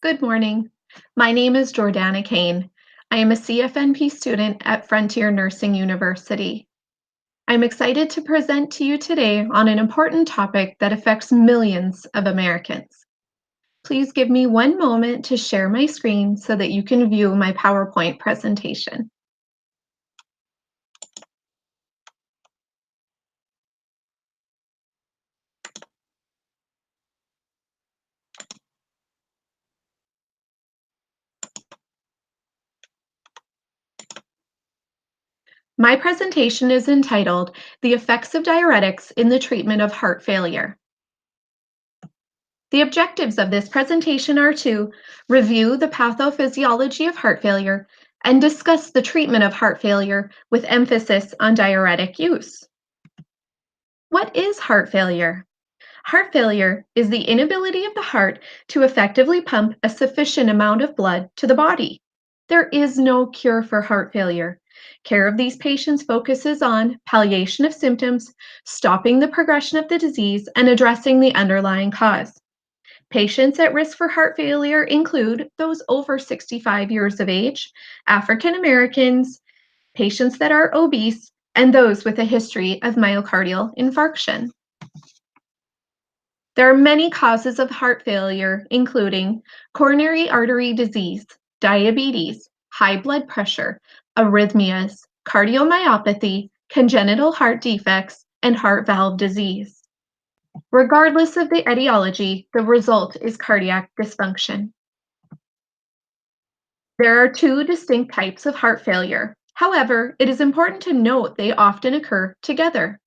Good morning. My name is Jordana Kane. I am a CFNP student at Frontier Nursing University. I'm excited to present to you today on an important topic that affects millions of Americans. Please give me one moment to share my screen so that you can view my PowerPoint presentation. My presentation is entitled The Effects of Diuretics in the Treatment of Heart Failure. The objectives of this presentation are to review the pathophysiology of heart failure and discuss the treatment of heart failure with emphasis on diuretic use. What is heart failure? Heart failure is the inability of the heart to effectively pump a sufficient amount of blood to the body. There is no cure for heart failure. Care of these patients focuses on palliation of symptoms, stopping the progression of the disease, and addressing the underlying cause. Patients at risk for heart failure include those over 65 years of age, African Americans, patients that are obese, and those with a history of myocardial infarction. There are many causes of heart failure, including coronary artery disease, diabetes, high blood pressure, arrhythmias, cardiomyopathy, congenital heart defects, and heart valve disease. Regardless of the etiology, the result is cardiac dysfunction. There are two distinct types of heart failure. However, it is important to note they often occur together.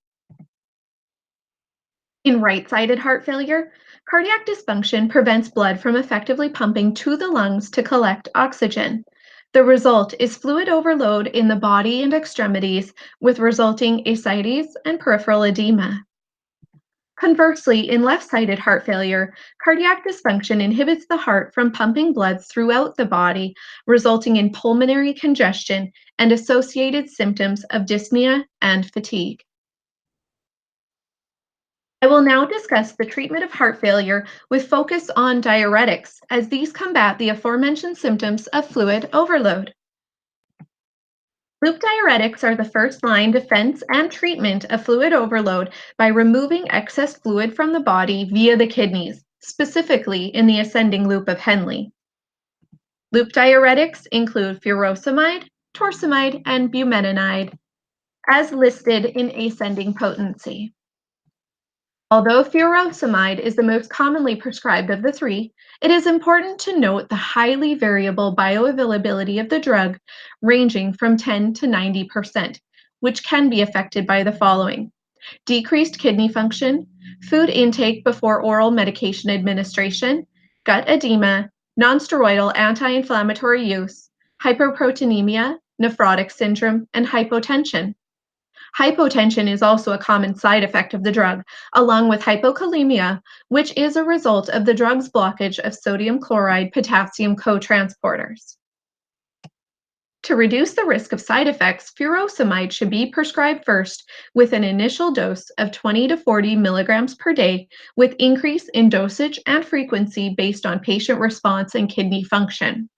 In right-sided heart failure, cardiac dysfunction prevents blood from effectively pumping to the lungs to collect oxygen. The result is fluid overload in the body and extremities, with resulting ascites and peripheral edema. Conversely, in left-sided heart failure, cardiac dysfunction inhibits the heart from pumping blood throughout the body, resulting in pulmonary congestion and associated symptoms of dyspnea and fatigue. I will now discuss the treatment of heart failure with focus on diuretics, as these combat the aforementioned symptoms of fluid overload. Loop diuretics are the first-line defense and treatment of fluid overload by removing excess fluid from the body via the kidneys, specifically in the ascending loop of Henle. Loop diuretics include furosemide, torsemide, and bumetanide, as listed in ascending potency. Although furosemide is the most commonly prescribed of the three, it is important to note the highly variable bioavailability of the drug, ranging from 10 to 90%, which can be affected by the following: decreased kidney function, food intake before oral medication administration, gut edema, nonsteroidal anti-inflammatory use, hyperproteinemia, nephrotic syndrome, and hypotension. Hypotension is also a common side effect of the drug, along with hypokalemia, which is a result of the drug's blockage of sodium chloride potassium cotransporters. To reduce the risk of side effects, furosemide should be prescribed first with an initial dose of 20 to 40 milligrams per day, with increase in dosage and frequency based on patient response and kidney function.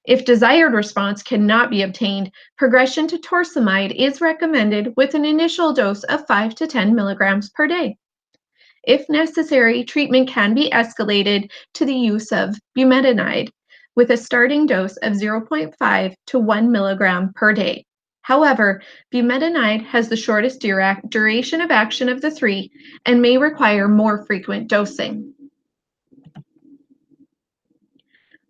If desired response cannot be obtained, progression to torsemide is recommended with an initial dose of 5 to 10 milligrams per day. If necessary, treatment can be escalated to the use of bumetanide with a starting dose of 0.5 to 1 milligram per day. However, bumetanide has the shortest duration of action of the three and may require more frequent dosing.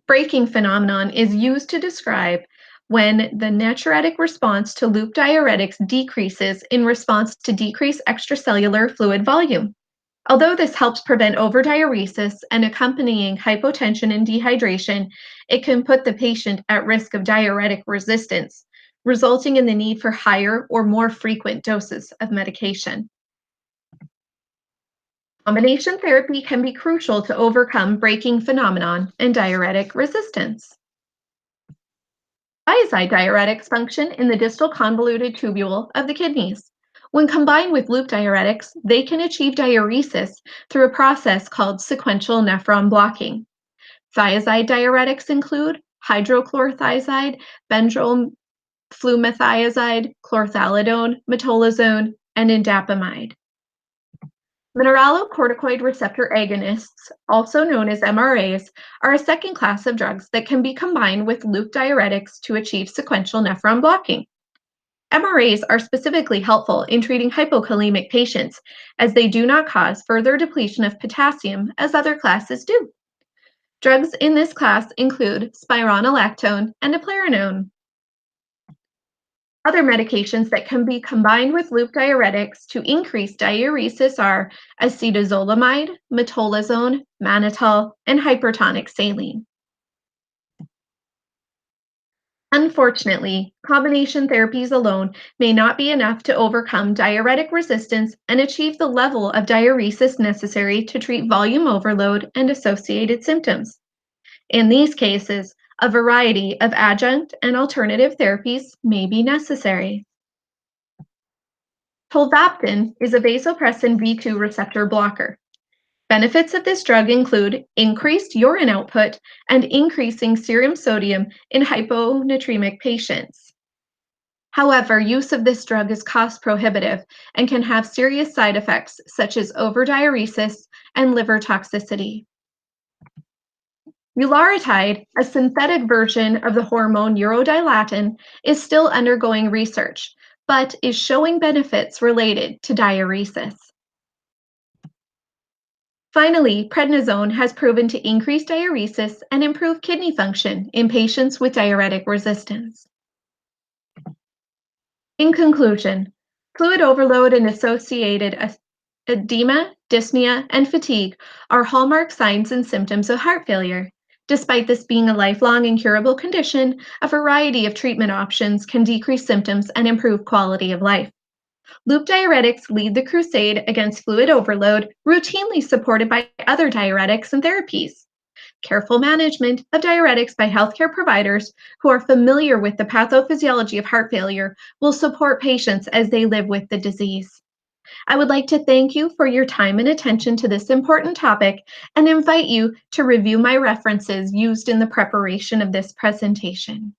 Braking phenomenon is used to describe when the natriuretic response to loop diuretics decreases in response to decreased extracellular fluid volume. Although this helps prevent overdiuresis and accompanying hypotension and dehydration, it can put the patient at risk of diuretic resistance, resulting in the need for higher or more frequent doses of medication. Combination therapy can be crucial to overcome braking phenomenon and diuretic resistance. Thiazide diuretics function in the distal convoluted tubule of the kidneys. When combined with loop diuretics, they can achieve diuresis through a process called sequential nephron blocking. Thiazide diuretics include hydrochlorothiazide, benzoyl flumethazide, chlorthalidone, metolazone, and indapamide. Mineralocorticoid receptor agonists, also known as MRAs, are a second class of drugs that can be combined with loop diuretics to achieve sequential nephron blocking. MRAs are specifically helpful in treating hypokalemic patients as they do not cause further depletion of potassium as other classes do. Drugs in this class include spironolactone and eplerenone. Other medications that can be combined with loop diuretics to increase diuresis are acetazolamide, metolazone, mannitol, and hypertonic saline. Unfortunately, combination therapies alone may not be enough to overcome diuretic resistance and achieve the level of diuresis necessary to treat volume overload and associated symptoms. In these cases, a variety of adjunct and alternative therapies may be necessary. Tolvaptan is a vasopressin V2 receptor blocker. Benefits of this drug include increased urine output and increasing serum sodium in hyponatremic patients. However, use of this drug is cost prohibitive and can have serious side effects such as overdiuresis and liver toxicity. Ularitide, a synthetic version of the hormone urodilatin, is still undergoing research, but is showing benefits related to diuresis. Finally, prednisone has proven to increase diuresis and improve kidney function in patients with diuretic resistance. In conclusion, fluid overload and associated edema, dyspnea, and fatigue are hallmark signs and symptoms of heart failure. Despite this being a lifelong incurable condition, a variety of treatment options can decrease symptoms and improve quality of life. Loop diuretics lead the crusade against fluid overload, routinely supported by other diuretics and therapies. Careful management of diuretics by healthcare providers who are familiar with the pathophysiology of heart failure will support patients as they live with the disease. I would like to thank you for your time and attention to this important topic and invite you to review my references used in the preparation of this presentation.